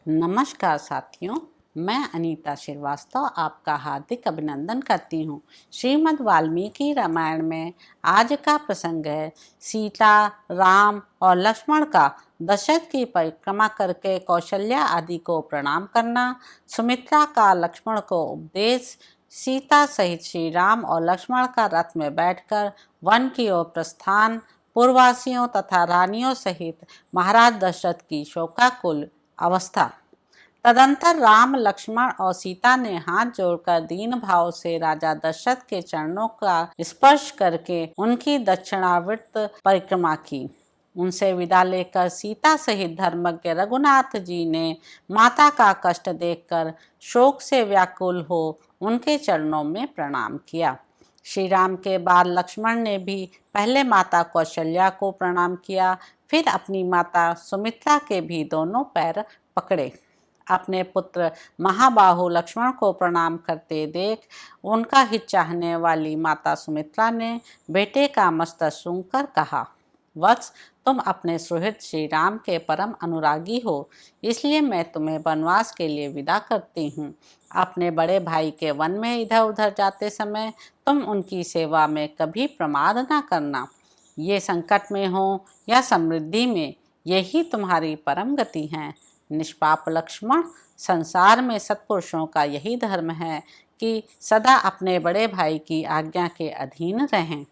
नमस्कार साथियों, मैं अनीता श्रीवास्तव आपका हार्दिक अभिनंदन करती हूँ। श्रीमद् वाल्मीकि रामायण में आज का प्रसंग है सीता, राम और लक्ष्मण का दशरथ की परिक्रमा करके कौशल्या आदि को प्रणाम करना, सुमित्रा का लक्ष्मण को उपदेश, सीता सहित श्री राम और लक्ष्मण का रथ में बैठकर वन की ओर प्रस्थान, पूर्ववासियों तथा रानियों सहित महाराज दशरथ की शोकाकुल अवस्था। तदंतर राम, लक्ष्मण और सीता ने हाथ जोड़कर दीन भाव से राजा दशरथ के चरणों का स्पर्श करके उनकी दक्षिणावर्त परिक्रमा की। उनसे विदा लेकर सीता सहित धर्मज्ञ रघुनाथ जी ने माता का कष्ट देखकर शोक से व्याकुल हो उनके चरणों में प्रणाम किया। श्री राम के बाद लक्ष्मण ने भी पहले माता कौशल्या को प्रणाम किया, फिर अपनी माता सुमित्रा के भी दोनों पैर पकड़े। अपने पुत्र महाबाहु लक्ष्मण को प्रणाम करते देख उनका हित चाहने वाली माता सुमित्रा ने बेटे का मस्तक सूंघकर कहा, वत्स, तुम अपने सुहृद श्री राम के परम अनुरागी हो, इसलिए मैं तुम्हें वनवास के लिए विदा करती हूँ। अपने बड़े भाई के वन में इधर उधर जाते समय तुम उनकी सेवा में कभी प्रमाद न करना। ये संकट में हो या समृद्धि में, यही तुम्हारी परम गति है। निष्पाप लक्ष्मण, संसार में सत्पुरुषों का यही धर्म है कि सदा अपने बड़े भाई की आज्ञा के अधीन रहें।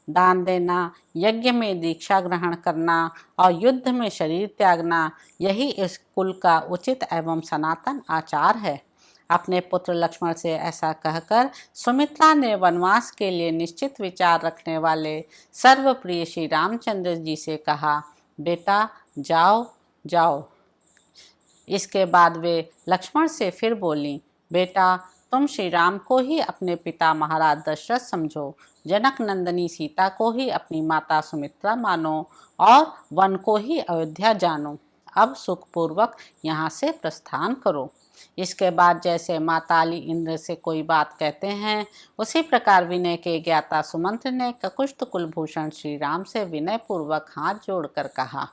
दान देना, यज्ञ में दीक्षा ग्रहण करना और युद्ध में शरीर त्यागना, यही इस कुल का उचित एवं सनातन आचार है। अपने पुत्र लक्ष्मण से ऐसा कहकर सुमित्रा ने वनवास के लिए निश्चित विचार रखने वाले सर्वप्रिय श्री रामचंद्र जी से कहा, बेटा जाओ जाओ। इसके बाद वे लक्ष्मण से फिर बोली, बेटा तुम श्री राम को ही अपने पिता महाराज दशरथ समझो, जनक नंदिनी सीता को ही अपनी माता सुमित्रा मानो और वन को ही अयोध्या जानो। अब सुखपूर्वक यहाँ से प्रस्थान करो। इसके बाद जैसे माताली इंद्र से कोई बात कहते हैं, उसी प्रकार विनय के ज्ञाता सुमंत्र ने ककुष्ठ कुलभूषण श्री राम से विनय पूर्वक हाथ जोड़कर कहा,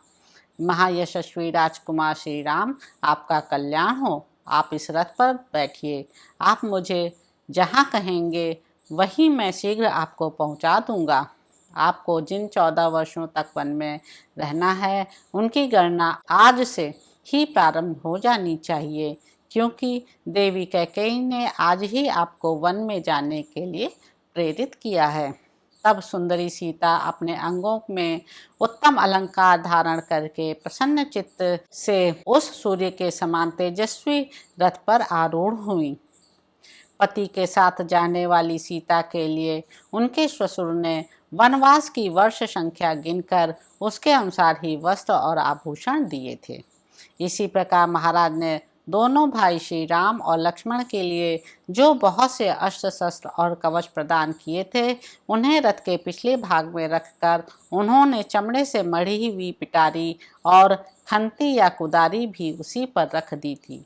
महायशस्वी राजकुमार श्री राम, आपका कल्याण हो। आप इस रथ पर बैठिए। आप मुझे जहाँ कहेंगे वहीं मैं शीघ्र आपको पहुँचा दूँगा। आपको जिन 14 वर्षों तक वन में रहना है, उनकी गणना आज से ही प्रारंभ हो जानी चाहिए, क्योंकि देवी कैकेयी ने आज ही आपको वन में जाने के लिए प्रेरित किया है। तब सुंदरी सीता अपने अंगों में उत्तम अलंकार धारण करके प्रसन्न चित्त से उस सूर्य के समान तेजस्वी रथ पर आरूढ़ हुई। पति के साथ जाने वाली सीता के लिए उनके ससुर ने वनवास की वर्ष संख्या गिनकर उसके अनुसार ही वस्त्र और आभूषण दिए थे। इसी प्रकार महाराज ने दोनों भाई श्री राम और लक्ष्मण के लिए जो बहुत से अस्त्र शस्त्र और कवच प्रदान किए थे, उन्हें रथ के पिछले भाग में रखकर उन्होंने चमड़े से मढ़ी हुई पिटारी और खंती या कुदारी भी उसी पर रख दी थी।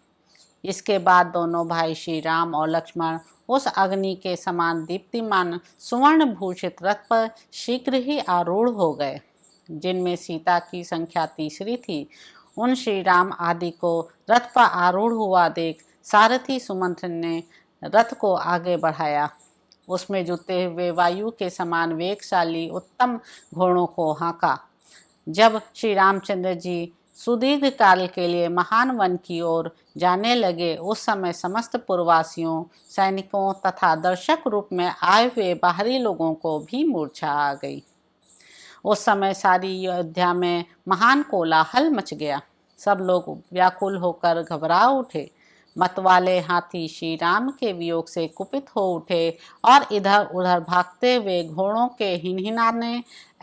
इसके बाद दोनों भाई श्री राम और लक्ष्मण उस अग्नि के समान दीप्तिमान सुवर्ण भूषित रथ पर शीघ्र ही आरूढ़ हो गए। जिनमें सीता की संख्या तीसरी थी, उन श्री राम आदि को रथ पर आरूढ़ हुआ देख सारथी सुमंत्र ने रथ को आगे बढ़ाया। उसमें जुते हुए वायु के समान वेगशाली उत्तम घोड़ों को हाँका। जब श्री रामचंद्र जी सुदीर्घ काल के लिए महान वन की ओर जाने लगे, उस समय समस्त पूर्ववासियों, सैनिकों तथा दर्शक रूप में आए हुए बाहरी लोगों को भी मूर्छा आ गई। उस समय सारी अयोध्या में महान कोलाहल मच गया। सब लोग व्याकुल होकर घबरा उठे। मतवाले हाथी श्री राम के वियोग से कुपित हो उठे और इधर उधर भागते हुए घोड़ों के हिनहिनाने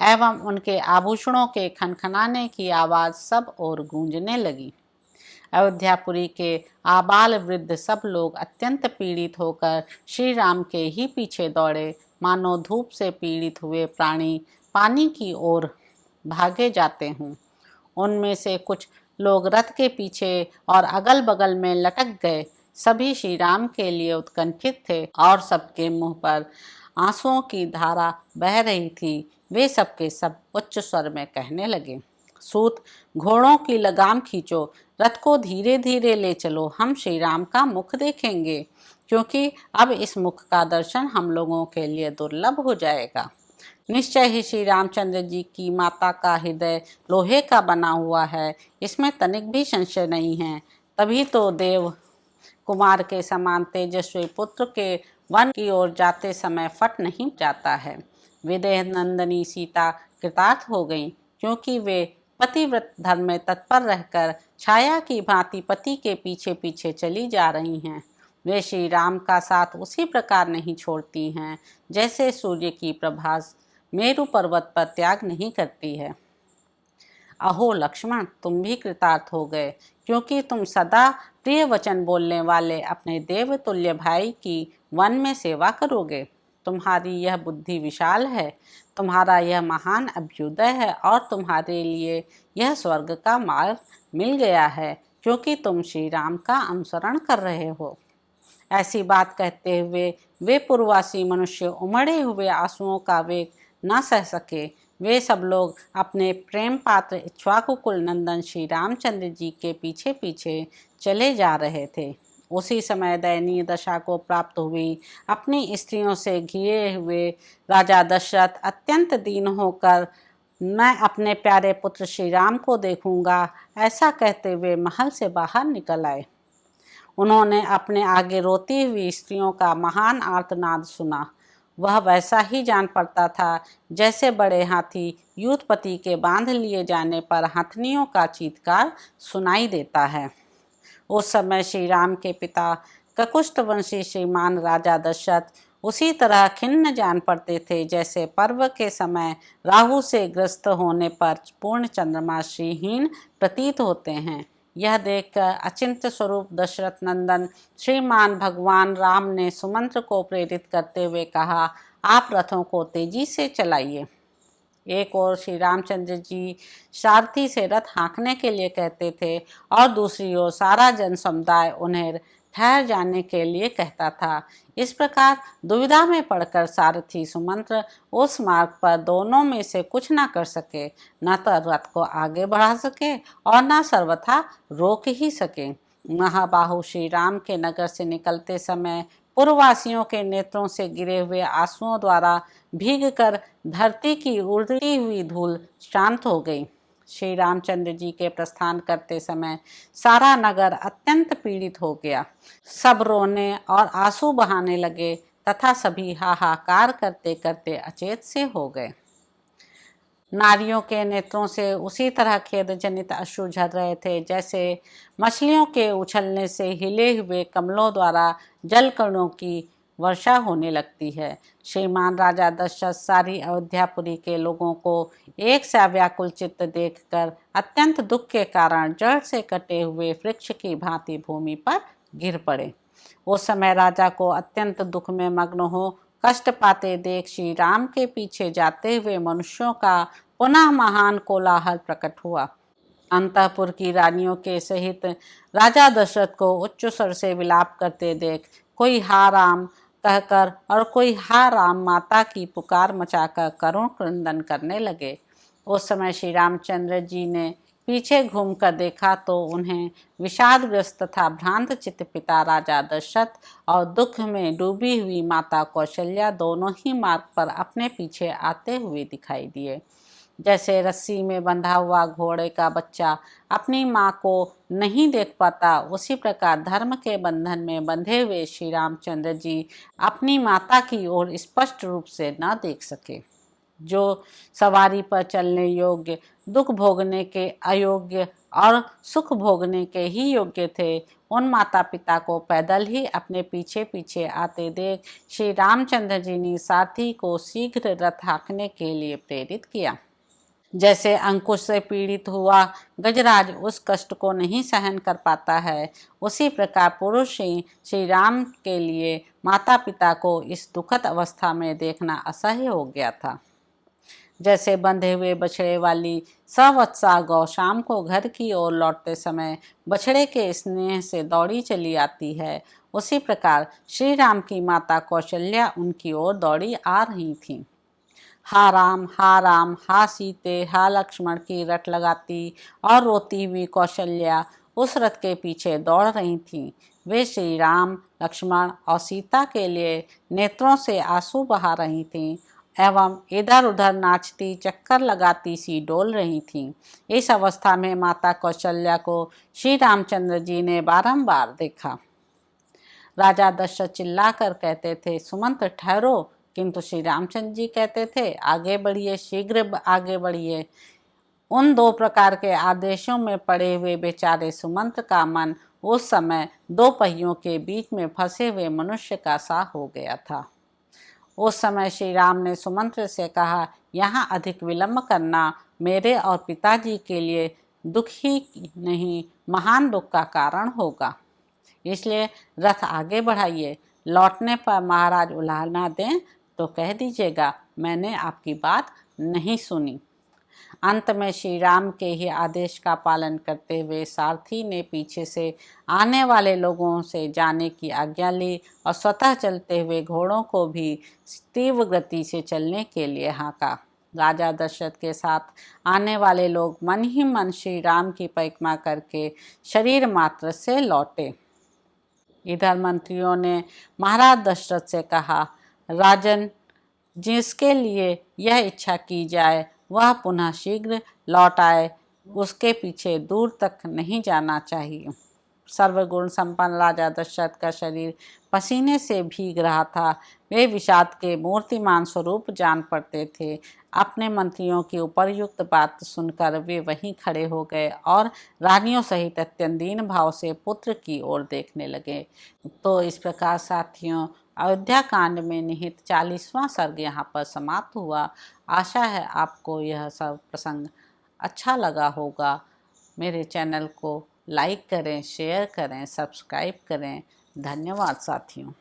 एवं उनके आभूषणों के खनखनाने की आवाज़ सब ओर गूंजने लगी। अयोध्यापुरी के आबाल वृद्ध सब लोग अत्यंत पीड़ित होकर श्री राम के ही पीछे दौड़े, मानो धूप से पीड़ित हुए प्राणी पानी की ओर भागे जाते हों। उनमें से कुछ लोग रथ के पीछे और अगल बगल में लटक गए। सभी श्री राम के लिए उत्कंठित थे और सबके मुंह पर आंसुओं की धारा बह रही थी। वे सबके सब उच्च स्वर में कहने लगे, सूत, घोड़ों की लगाम खींचो, रथ को धीरे धीरे ले चलो, हम श्री राम का मुख देखेंगे, क्योंकि अब इस मुख का दर्शन हम लोगों के लिए दुर्लभ हो जाएगा। निश्चय ही श्री रामचंद्र जी की माता का हृदय लोहे का बना हुआ है, इसमें तनिक भी संशय नहीं है। तभी तो देव कुमार के समान तेजस्वी पुत्र के वन की ओर जाते समय फट नहीं जाता है। विदेह नंदनी सीता कृतार्थ हो गई, क्योंकि वे पतिव्रत धर्म में तत्पर रहकर छाया की भांति पति के पीछे पीछे चली जा रही हैं। वे श्री राम का साथ उसी प्रकार नहीं छोड़ती हैं जैसे सूर्य की प्रभास मेरु पर्वत पर त्याग नहीं करती है। अहो लक्ष्मण, तुम भी कृतार्थ हो गए, क्योंकि तुम सदा प्रिय वचन बोलने वाले अपने देवतुल्य भाई की वन में सेवा करोगे। तुम्हारी यह बुद्धि विशाल है, तुम्हारा यह महान अभ्युदय है और तुम्हारे लिए यह स्वर्ग का मार्ग मिल गया है, क्योंकि तुम श्री राम का अनुसरण कर रहे हो। ऐसी बात कहते हुए वे पूर्ववासी मनुष्य उमड़े हुए आंसुओं का वेग न सह सके। वे सब लोग अपने प्रेम पात्र इक्ष्वाकुकुल नंदन श्री रामचंद्र जी के पीछे पीछे चले जा रहे थे। उसी समय दयनीय दशा को प्राप्त हुई अपनी स्त्रियों से घिरे हुए राजा दशरथ अत्यंत दीन होकर मैं अपने प्यारे पुत्र श्री राम को देखूंगा, ऐसा कहते हुए महल से बाहर निकल आए। उन्होंने अपने आगे रोती हुई स्त्रियों का महान आर्तनाद सुना। वह वैसा ही जान पड़ता था जैसे बड़े हाथी युद्धपति के बांध लिए जाने पर हथनियों का चीत्कार सुनाई देता है। उस समय श्री राम के पिता ककुष्ठवंशी श्रीमान राजा दशरथ उसी तरह खिन्न जान पड़ते थे जैसे पर्व के समय राहु से ग्रस्त होने पर पूर्ण चंद्रमा श्रीहीन प्रतीत होते हैं। यह देखकर अचिंत स्वरूप दशरथ नंदन श्रीमान भगवान राम ने सुमंत्र को प्रेरित करते हुए कहा, आप रथों को तेजी से चलाइए। एक ओर श्री रामचंद्र जी सारथी से रथ हाँकने के लिए कहते थे और दूसरी ओर सारा जन समुदाय उन्हें ठहर जाने के लिए कहता था। इस प्रकार दुविधा में पड़कर सारथी सुमंत्र उस मार्ग पर दोनों में से कुछ न कर सके, न तो रथ को आगे बढ़ा सके और न सर्वथा रोक ही सके। महाबाहु श्री राम के नगर से निकलते समय पूर्ववासियों के नेत्रों से गिरे हुए आंसुओं द्वारा भीगकर धरती की उड़ती हुई धूल शांत हो गई। श्री रामचंद्र जी के प्रस्थान करते समय सारा नगर अत्यंत पीड़ित हो गया। सब रोने और आंसू बहाने लगे तथा सभी हाहाकार करते करते अचेत से हो गए। नारियों के नेत्रों से उसी तरह खेद जनित अश्रु झर रहे थे जैसे मछलियों के उछलने से हिले हुए कमलों द्वारा जल कणों की वर्षा होने लगती है। श्रीमान राजा दशरथ सारी अयोध्यापुरी के लोगों को एक सा व्याकुल चित्त देखकर अत्यंत दुख के कारण जड़ से कटे हुए वृक्ष की भांति भूमि पर गिर पड़े। उस समय राजा को अत्यंत दुख में मग्न हो कष्ट पाते देख श्री राम के पीछे जाते हुए मनुष्यों का पुनः महान कोलाहल प्रकट हुआ। अंतःपुर की रानियों के सहित राजा दशरथ को उच्च स्वर से विलाप करते देख कोई हा राम कहकर और कोई हा राम माता की पुकार मचाकर करुण क्रंदन करने लगे। उस समय श्री रामचंद्र जी ने पीछे घूमकर देखा तो उन्हें विषादग्रस्त तथा भ्रांत चित्त पिता राजा दशरथ और दुख में डूबी हुई माता कौशल्या दोनों ही मार्ग पर अपने पीछे आते हुए दिखाई दिए। जैसे रस्सी में बंधा हुआ घोड़े का बच्चा अपनी माँ को नहीं देख पाता, उसी प्रकार धर्म के बंधन में बंधे हुए श्री रामचंद्र जी अपनी माता की ओर स्पष्ट रूप से न देख सके। जो सवारी पर चलने योग्य, दुख भोगने के अयोग्य और सुख भोगने के ही योग्य थे, उन माता पिता को पैदल ही अपने पीछे पीछे आते देख श्री रामचंद्र जी ने सारथी को शीघ्र रथ हाँकने के लिए प्रेरित किया। जैसे अंकुश से पीड़ित हुआ गजराज उस कष्ट को नहीं सहन कर पाता है, उसी प्रकार पुरुष श्री राम के लिए माता पिता को इस दुखद अवस्था में देखना असह्य हो गया था। जैसे बंधे हुए बछड़े वाली सवत्सा गौ शाम को घर की ओर लौटते समय बछड़े के स्नेह से दौड़ी चली आती है, उसी प्रकार श्री राम की माता कौशल्या उनकी ओर दौड़ी आ रही थी। हा राम, हा सीते, हा लक्ष्मण की रट लगाती और रोती हुई कौशल्या उस रथ के पीछे दौड़ रही थीं। वे श्री राम, लक्ष्मण और सीता के लिए नेत्रों से आंसू बहा रही थीं एवं इधर उधर नाचती चक्कर लगाती सी डोल रही थीं। इस अवस्था में माता कौशल्या को श्री रामचंद्र जी ने बारंबार देखा। राजा दशरथ चिल्लाकर कहते थे, सुमंत ठहरो, किंतु श्री रामचंद्र जी कहते थे, आगे बढ़िए, शीघ्र आगे बढ़िए। उन दो प्रकार के आदेशों में पड़े हुए बेचारे सुमंत का मन उस समय दो पहियों के बीच में फंसे हुए मनुष्य का सा हो गया था। उस समय श्री राम ने सुमंत से कहा, यहाँ अधिक विलंब करना मेरे और पिताजी के लिए दुख ही नहीं, महान दुख का कारण होगा। इसलिए रथ आगे बढ़ाइए। लौटने पर महाराज उलाह ना दें तो कह दीजिएगा मैंने आपकी बात नहीं सुनी। अंत में श्री राम के ही आदेश का पालन करते हुए सारथी ने पीछे से आने वाले लोगों से जाने की आज्ञा ली और स्वतः चलते हुए घोड़ों को भी तीव्र गति से चलने के लिए हाँका। राजा दशरथ के साथ आने वाले लोग मन ही मन श्री राम की परिक्रमा करके शरीर मात्र से लौटे। इधर मंत्रियों ने महाराज दशरथ से कहा, राजन, जिसके लिए यह इच्छा की जाए वह पुनः शीघ्र लौट आए, उसके पीछे दूर तक नहीं जाना चाहिए। सर्वगुण संपन्न राजा दशरथ का शरीर पसीने से भीग रहा था। वे विषाद के मूर्तिमान स्वरूप जान पड़ते थे। अपने मंत्रियों की उपर्युक्त बात सुनकर वे वहीं खड़े हो गए और रानियों सहित अत्यंत दीन भाव से पुत्र की ओर देखने लगे। तो इस प्रकार साथियों, अयोध्या कांड में निहित 40वां सर्ग यहाँ पर समाप्त हुआ। आशा है आपको यह सब प्रसंग अच्छा लगा होगा। मेरे चैनल को लाइक करें, शेयर करें, सब्सक्राइब करें। धन्यवाद साथियों।